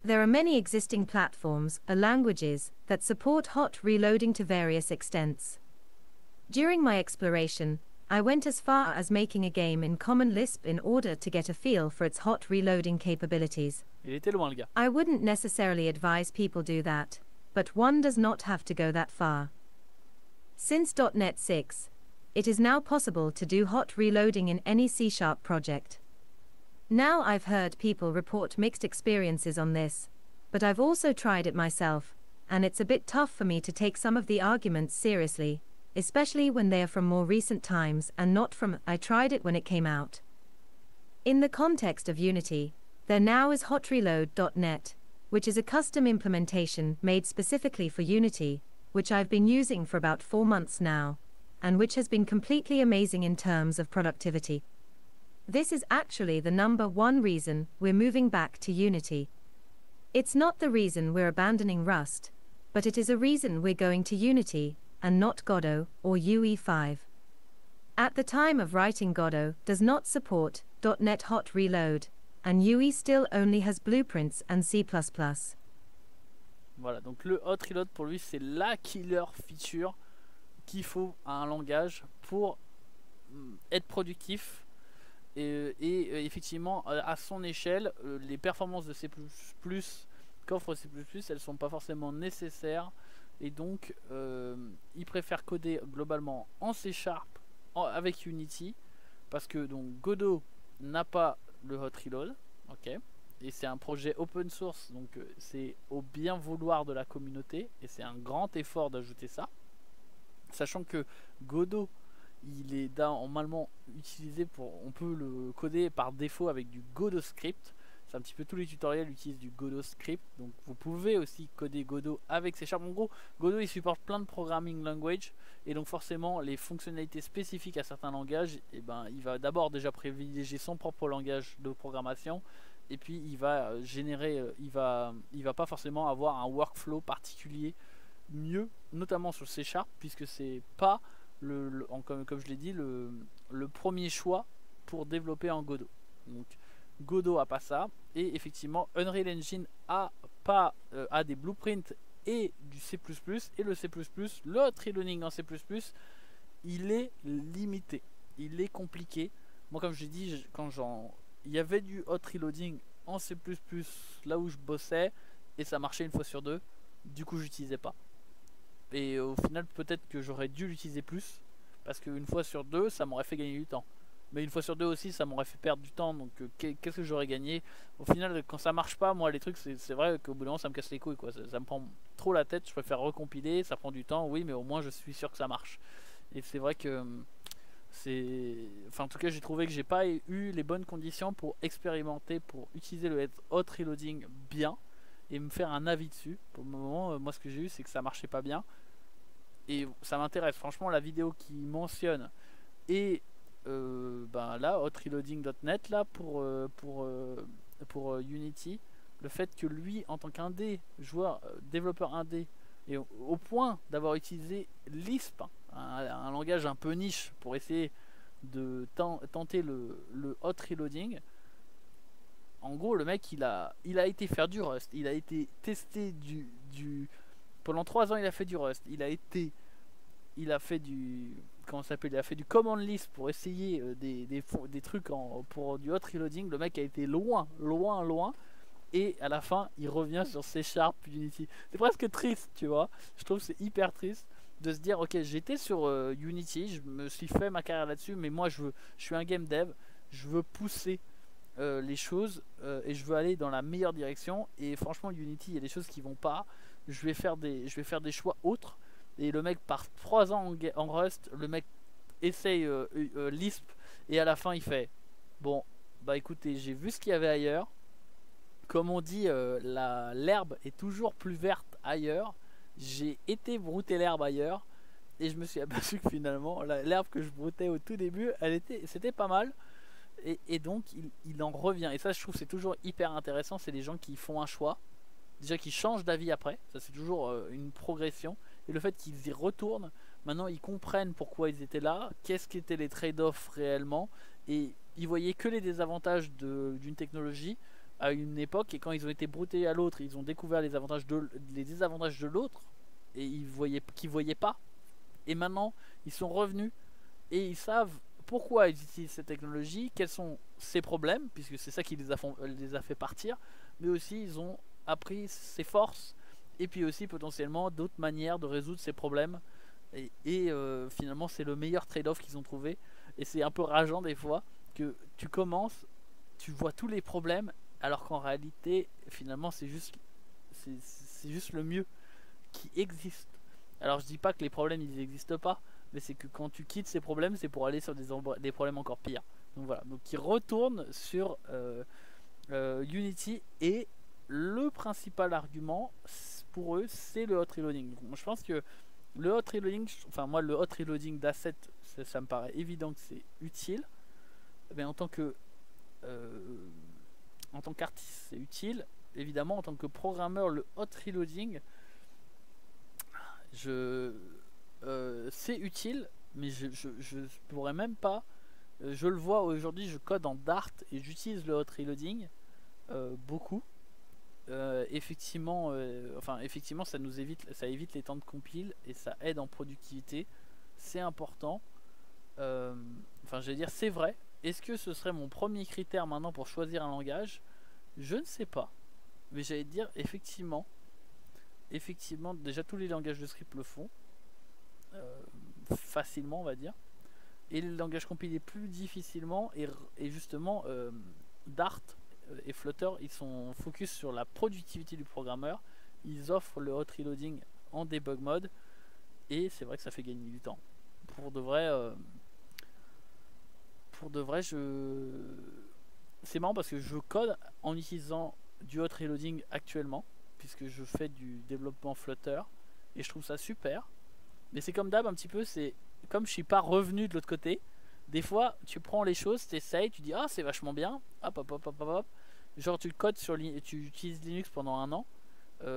There are many existing platforms or languages that support hot reloading to various extents. During my exploration, I went as far as making a game in Common Lisp in order to get a feel for its hot reloading capabilities. Il était loin le gars. I wouldn't necessarily advise people do that, but one does not have to go that far. Since .NET 6, it is now possible to do hot reloading in any C# project. Now I've heard people report mixed experiences on this, but I've also tried it myself, and it's a bit tough for me to take some of the arguments seriously, especially when they are from more recent times and not from I tried it when it came out. In the context of Unity, there now is HotReload.net, which is a custom implementation made specifically for Unity, which I've been using for about 4 months now, and which has been completely amazing in terms of productivity. This is actually the #1 reason we're moving back to Unity. It's not the reason we're abandoning Rust, but it is a reason we're going to Unity, and not Godot or UE5. At the time of writing, Godot does not support .NET Hot Reload, and UE still only has Blueprints and C++. Voilà, donc le Hot Reload pour lui c'est la killer feature qu'il faut à un langage pour être productif. Et effectivement, à son échelle, les performances de C++ qu'offre C++, elles sont pas forcément nécessaires. Et donc, il préfère coder globalement en C# avec Unity. Parce que donc Godot n'a pas le Hot Reload. Ok. Et c'est un projet open source, donc c'est au bien vouloir de la communauté. Et c'est un grand effort d'ajouter ça. Sachant que Godot, il est normalement utilisé pour, on peut le coder par défaut avec du Godot script. C'est un petit peu tous les tutoriels utilisent du Godot script, donc vous pouvez aussi coder Godot avec C#. En gros, Godot il supporte plein de programming language et donc forcément les fonctionnalités spécifiques à certains langages, et ben il va d'abord déjà privilégier son propre langage de programmation et puis il va générer, il va pas forcément avoir un workflow particulier mieux, notamment sur C# puisque c'est pas comme je l'ai dit, le premier choix pour développer en Godot. Donc Godot a pas ça, et effectivement Unreal Engine a des blueprints et du C++, et le C++, le hot reloading en C++, il est limité, il est compliqué. Moi comme je l'ai dit, il y avait du hot reloading en C++ là où je bossais, et ça marchait une fois sur deux, du coup j'utilisais pas. Et au final peut-être que j'aurais dû l'utiliser plus, parce qu'une fois sur deux ça m'aurait fait gagner du temps, mais une fois sur deux aussi ça m'aurait fait perdre du temps. Donc qu'est-ce que j'aurais gagné au final? Quand ça marche pas, moi les trucs c'est vrai qu'au bout d'un moment ça me casse les couilles quoi. Ça me prend trop la tête, je préfère recompiler, ça prend du temps oui, mais au moins je suis sûr que ça marche. Et c'est vrai que en tout cas j'ai trouvé que j'ai pas eu les bonnes conditions pour expérimenter, pour utiliser le hot reloading bien et me faire un avis dessus. Pour le moment, moi ce que j'ai eu c'est que ça marchait pas bien, et ça m'intéresse franchement la vidéo qui mentionne, et là hotreloading.net là pour Unity, le fait que lui en tant qu'indé, développeur indé, et au point d'avoir utilisé Lisp, un langage un peu niche pour essayer de tenter le hot reloading. En gros le mec il a été faire du Rust, il a été tester pendant 3 ans il a fait du Rust, il a fait du il a fait du command list pour essayer des trucs pour du hot reloading. Le mec a été loin, et à la fin il revient sur C# Unity. C'est presque triste, tu vois, je trouve que c'est hyper triste de se dire ok j'étais sur Unity, je me suis fait ma carrière là-dessus, mais moi je suis un game dev, je veux pousser les choses, et je veux aller dans la meilleure direction, et franchement Unity il y a des choses qui vont pas, je vais faire des choix autres. Et le mec part 3 ans en Rust, le mec essaye Lisp, et à la fin il fait bon bah écoutez, j'ai vu ce qu'il y avait ailleurs, comme on dit, l'herbe est toujours plus verte ailleurs. J'ai été brouter l'herbe ailleurs, et je me suis aperçu que finalement l'herbe que je broutais au tout début c'était pas mal. Et donc il en revient, et ça je trouve c'est toujours hyper intéressant. C'est des gens qui font un choix, déjà qui changent d'avis après, ça c'est toujours une progression, et le fait qu'ils y retournent, maintenant ils comprennent pourquoi ils étaient là, qu'est-ce qu'étaient les trade-offs réellement, et ils voyaient que les désavantages d'une technologie, à une époque, et quand ils ont été broutés à l'autre, ils ont découvert les désavantages de l'autre, et qu'ils voyaient pas. Et maintenant, ils sont revenus et ils savent pourquoi ils utilisent cette technologie, quels sont ses problèmes, puisque c'est ça qui les a fait partir, mais aussi ils ont appris ses forces et puis aussi potentiellement d'autres manières de résoudre ces problèmes. Finalement, c'est le meilleur trade-off qu'ils ont trouvé. Et c'est un peu rageant des fois que tu commences, tu vois tous les problèmes, alors qu'en réalité, finalement, c'est juste le mieux qui existe. Alors je dis pas que les problèmes ils n'existent pas, mais c'est que quand tu quittes ces problèmes, c'est pour aller sur des problèmes encore pires. Donc voilà, donc ils retournent sur Unity, et le principal argument pour eux, c'est le hot reloading. Donc, moi, je pense que le hot reloading, enfin moi le hot reloading d'assets, ça me paraît évident que c'est utile. Mais en tant qu'artiste, c'est utile. Évidemment, en tant que programmeur, le hot reloading, c'est utile, mais je pourrais même pas. Je le vois aujourd'hui, je code en Dart et j'utilise le hot reloading beaucoup. Effectivement, ça évite les temps de compile et ça aide en productivité. C'est important. Je vais dire, c'est vrai. Est-ce que ce serait mon premier critère maintenant pour choisir un langage? Je ne sais pas, mais j'allais dire effectivement, déjà tous les langages de script le font facilement, on va dire, et les langages compilés plus difficilement, et justement Dart et Flutter, ils sont focus sur la productivité du programmeur. Ils offrent le hot reloading en debug mode, et c'est vrai que ça fait gagner du temps. Pour de vrai, c'est marrant parce que je code en utilisant du hot reloading actuellement, puisque je fais du développement Flutter, et je trouve ça super. Mais c'est comme d'hab un petit peu, c'est comme je suis pas revenu de l'autre côté. Des fois, tu prends les choses, t'essayes, tu dis ah c'est vachement bien, hop. Genre tu codes tu utilises Linux pendant un an,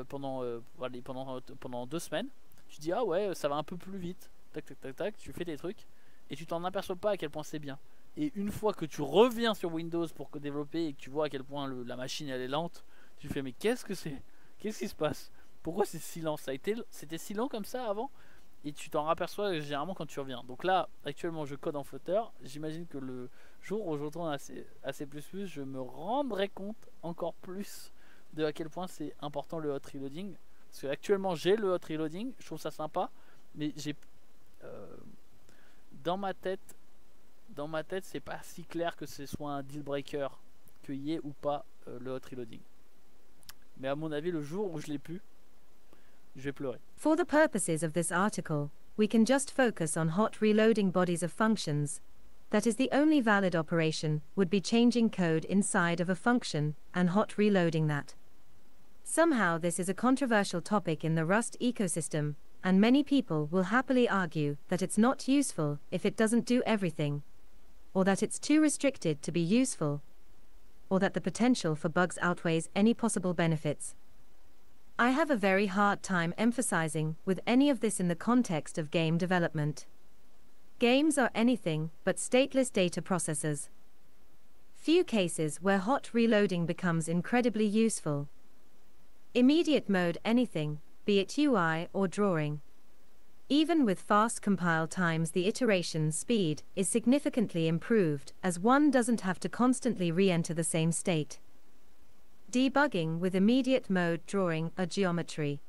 pendant 2 semaines. Tu dis ah ouais ça va un peu plus vite, tac, tu fais des trucs et tu t'en aperçois pas à quel point c'est bien. Et une fois que tu reviens sur Windows pour développer et que tu vois à quel point la machine elle est lente, tu fais mais qu'est-ce que c'est? Qu'est-ce qui se passe? Pourquoi c'est si lent? C'était si lent comme ça avant? Et tu t'en aperçois généralement quand tu reviens. Donc là, actuellement, je code en Flutter. J'imagine que le jour où je retourne à C++, je me rendrai compte encore plus de à quel point c'est important le hot reloading. Parce que actuellement, j'ai le hot reloading. Je trouve ça sympa. Mais dans ma tête, c'est pas si clair que ce soit un deal breaker qu'il y ait ou pas le hot reloading. Mais à mon avis, le jour où je l'ai pu, je vais pleurer. For the purposes of this article, we can just focus on hot reloading bodies of functions. That is, the only valid operation would be changing code inside of a function and hot reloading that. Somehow this is a controversial topic in the Rust ecosystem, and many people will happily argue that it's not useful if it doesn't do everything, or that it's too restricted to be useful, or that the potential for bugs outweighs any possible benefits. I have a very hard time emphasizing with any of this in the context of game development. Games are anything but stateless data processors. Few cases where hot reloading becomes incredibly useful. Immediate mode anything, be it UI or drawing. Even with fast compile times, the iteration speed is significantly improved as one doesn't have to constantly re-enter the same state. Debugging with immediate mode drawing or geometry.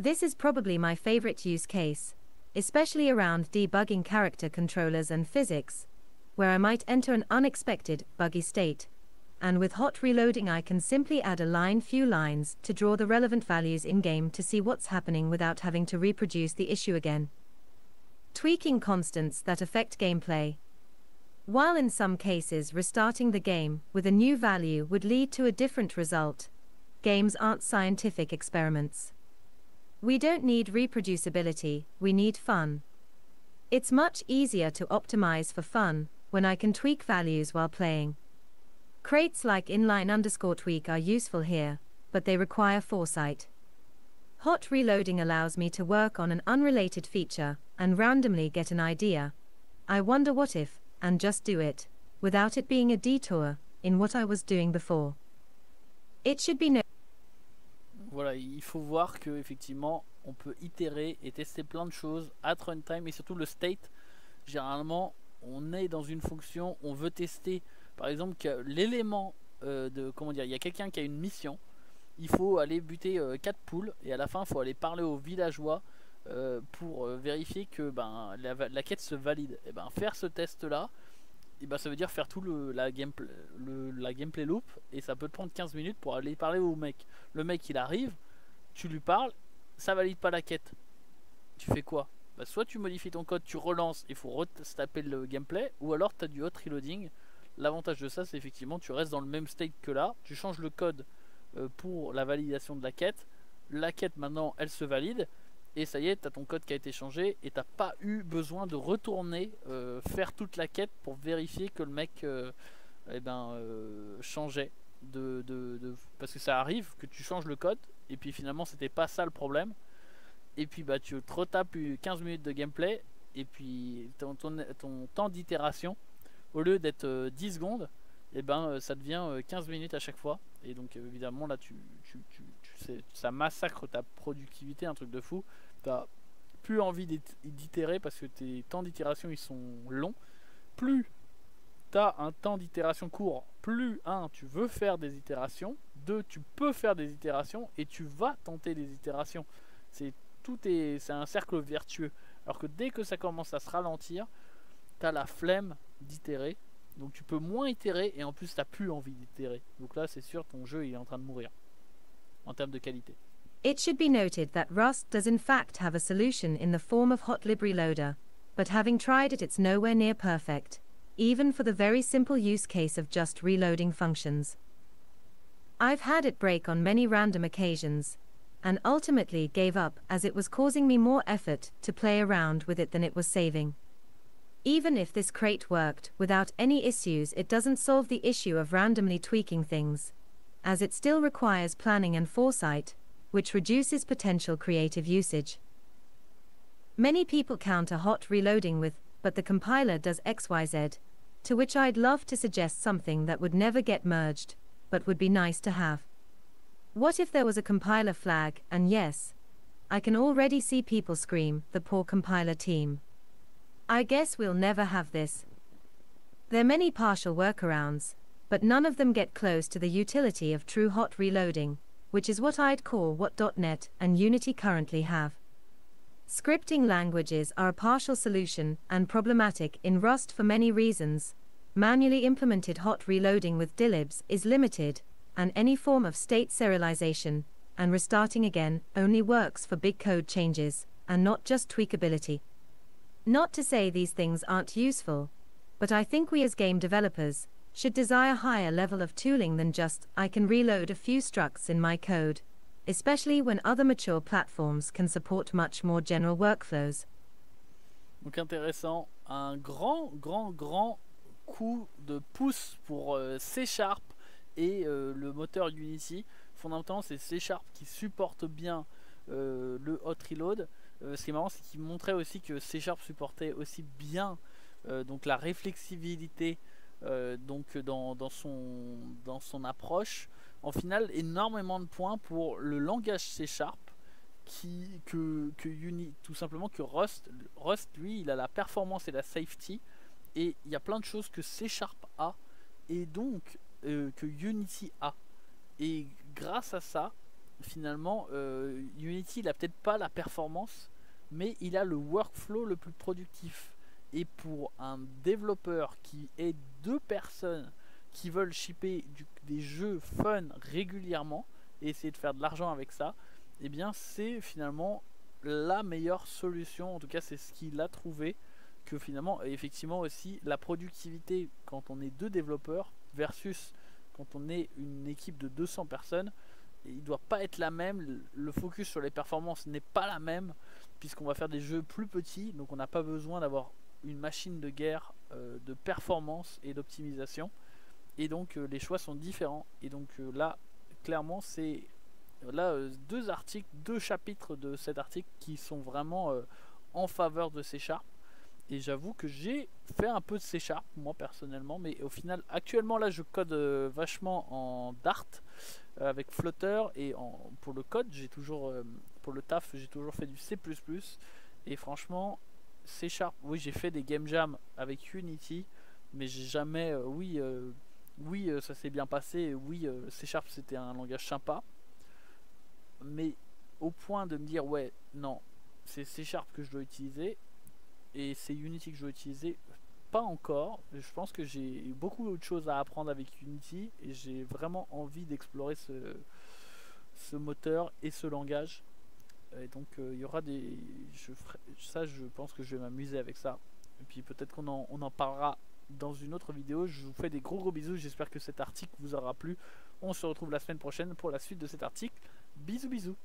This is probably my favorite use case, especially around debugging character controllers and physics, where I might enter an unexpected, buggy state. And with hot reloading I can simply add few lines to draw the relevant values in-game to see what's happening without having to reproduce the issue again. Tweaking constants that affect gameplay. While in some cases restarting the game with a new value would lead to a different result, games aren't scientific experiments. We don't need reproducibility, we need fun. It's much easier to optimize for fun when I can tweak values while playing. Crates like inline_tweak are useful here, but they require foresight. Hot reloading allows me to work on an unrelated feature and randomly get an idea. I wonder what if, and just do it, without it being a detour in what I was doing before. It should be noted. Voilà, il faut voir que effectivement on peut itérer et tester plein de choses at runtime, et surtout le state. Généralement, on est dans une fonction, on veut tester, par exemple, que l'élément de, comment dire, il y a quelqu'un qui a une mission, il faut aller buter 4 poules, et à la fin, il faut aller parler aux villageois pour vérifier que la quête se valide. Et ben, faire ce test-là, et ben, ça veut dire faire tout la gameplay loop, et ça peut te prendre 15 minutes pour aller parler au mec. Le mec, il arrive, tu lui parles, ça valide pas la quête. Tu fais quoi? Bah, soit tu modifies ton code, tu relances, il faut retaper le gameplay, ou alors tu as du hot reloading. L'avantage de ça, c'est effectivement tu restes dans le même state que là, tu changes le code pour la validation de la quête. La quête maintenant, elle se valide, et ça y est, tu as ton code qui a été changé, et t'as pas eu besoin de retourner faire toute la quête pour vérifier que le mec changeait. Parce que ça arrive que tu changes le code, et puis finalement c'était pas ça le problème. Et puis bah tu te retapes 15 minutes de gameplay, et puis ton temps d'itération, au lieu d'être 10 secondes, et ça devient 15 minutes à chaque fois. Et donc évidemment là ça massacre ta productivité, un truc de fou. T'as plus envie d'itérer parce que tes temps d'itération ils sont longs. Plus t'as un temps d'itération court, plus tu veux faire des itérations, 2 tu peux faire des itérations, et tu vas tenter des itérations. C'est un cercle vertueux. Alors que dès que ça commence à se ralentir, tu as la flemme d'itérer. Donc tu peux moins itérer, et en plus tu n'as plus envie d'itérer. Donc là c'est sûr, ton jeu il est en train de mourir en termes de qualité. It should be noted that Rust does in fact have a solution in the form of Hotlib Reloader, but having tried it, it's nowhere near perfect, even for the very simple use case of just reloading functions. I've had it break on many random occasions, and ultimately gave up as it was causing me more effort to play around with it than it was saving. Even if this crate worked without any issues, it doesn't solve the issue of randomly tweaking things, as it still requires planning and foresight, which reduces potential creative usage. Many people counter hot reloading with, but the compiler does XYZ, to which I'd love to suggest something that would never get merged, but would be nice to have. What if there was a compiler flag? And yes, I can already see people scream, the poor compiler team. I guess we'll never have this. There are many partial workarounds, but none of them get close to the utility of true hot reloading, which is what I'd call what .NET and Unity currently have. Scripting languages are a partial solution and problematic in Rust for many reasons. Manually implemented hot reloading with dlibs is limited, and any form of state serialization and restarting again only works for big code changes, and not just tweakability. Not to say these things aren't useful, but I think we as game developers should desire a higher level of tooling than just, I can reload a few structs in my code, especially when other mature platforms can support much more general workflows. Donc intéressant, un grand coup de pouce pour C# et le moteur Unity. Fondamentalement c'est C# qui supporte bien le hot reload. Ce qui est marrant, c'est qu'il montrait aussi que C# supportait aussi bien donc la réflexivité donc dans son approche. En final, énormément de points pour le langage C# tout simplement que Rust, lui, il a la performance et la safety, et il y a plein de choses que C# a, et donc que Unity a. Et grâce à ça, finalement, Unity, il a peut-être pas la performance, mais il a le workflow le plus productif. Et pour un développeur qui est 2 personnes qui veulent shipper des jeux fun régulièrement et essayer de faire de l'argent avec ça, eh bien c'est finalement la meilleure solution. En tout cas c'est ce qu'il a trouvé, que finalement effectivement aussi la productivité quand on est 2 développeurs versus quand on est une équipe de 200 personnes, il ne doit pas être la même. Le focus sur les performances n'est pas la même, puisqu'on va faire des jeux plus petits, donc on n'a pas besoin d'avoir une machine de guerre de performance et d'optimisation, et donc les choix sont différents. Et donc là clairement c'est 2 chapitres de cet article qui sont vraiment en faveur de C#. Et j'avoue que j'ai fait un peu de C# moi personnellement, mais au final actuellement là je code vachement en Dart, avec Flutter, et pour le code, j'ai toujours, pour le taf, j'ai toujours fait du C++, et franchement, C Sharp, oui, j'ai fait des game jams avec Unity, mais j'ai jamais, oui, ça s'est bien passé, oui, C Sharp c'était un langage sympa, mais au point de me dire, ouais, non, c'est C Sharp que je dois utiliser, et c'est Unity que je dois utiliser, pas encore. Je pense que j'ai beaucoup d'autres choses à apprendre avec Unity, et j'ai vraiment envie d'explorer ce moteur et ce langage. Et donc il y aura des... je pense que je vais m'amuser avec ça. Et puis peut-être on en parlera dans une autre vidéo. Je vous fais des gros bisous. J'espère que cet article vous aura plu. On se retrouve la semaine prochaine pour la suite de cet article. Bisous bisous.